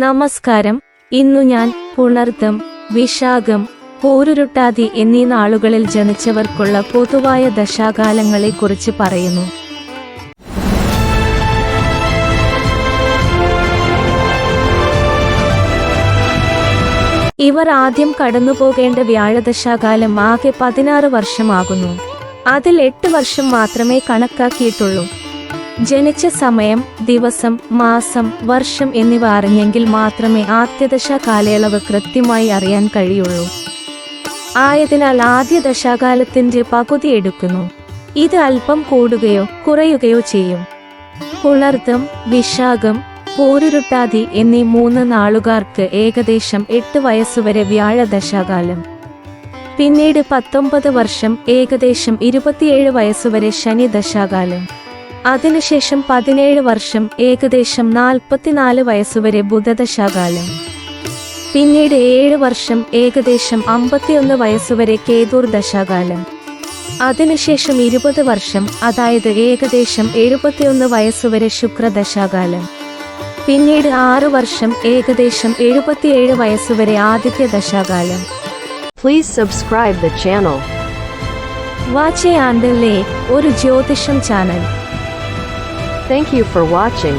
നമസ്കാരം. ഇന്നു ഞാൻ പുണർദം, വിശാഖം, പോരുരുട്ടാതി എന്നീ നാളുകളിൽ ജനിച്ചവർക്കുള്ള പൊതുവായ ദശാകാലങ്ങളെക്കുറിച്ച് പറയുന്നു. ഇവർ ആദ്യം കടന്നുപോകേണ്ട വ്യാഴദശാകാലം ആകെ 16 വർഷമാകുന്നു. അതിൽ 8 വർഷം മാത്രമേ കണക്കാക്കിയിട്ടുള്ളൂ. ജനിച്ച സമയം, ദിവസം, മാസം, വർഷം എന്നിവ അറിഞ്ഞെങ്കിൽ മാത്രമേ ആദ്യദശാ കാലയളവ് കൃത്യമായി അറിയാൻ കഴിയുള്ളൂ. ആയതിനാൽ ആദ്യ ദശാകാലത്തിന്റെ പകുതി എടുക്കുന്നു. ഇത് അല്പം കൂടുകയോ കുറയുകയോ ചെയ്യും. പുണർദം, വിശാഖം, പോരുരുട്ടാതി എന്നീ 3 നാളുകാർക്ക് ഏകദേശം 8 വയസ്സുവരെ വ്യാഴദശാകാലം. പിന്നീട് 19 വർഷം, ഏകദേശം 27 വയസ്സുവരെ ശനി ദശാകാലം. അതിനുശേഷം 17 വർഷം, ഏകദേശം 44 വയസ്സുവരെ ബുധദശാകാലം. പിന്നീട് 7 വർഷം, ഏകദേശം 51 വയസ്സുവരെ കേതുർ ദശാകാലം. അതിനുശേഷം 20 വർഷം, അതായത് ഏകദേശം 71 വയസ്സുവരെ ശുക്രദശാകാലം. പിന്നീട് 6 വർഷം, ഏകദേശം 77 വയസ്സുവരെ Aditya ദശാകാലം. Please subscribe the channel. വാച്ചയാണ്ടല്ലേ, ഒരു ജ്യോതിഷം channel. Thank you for watching.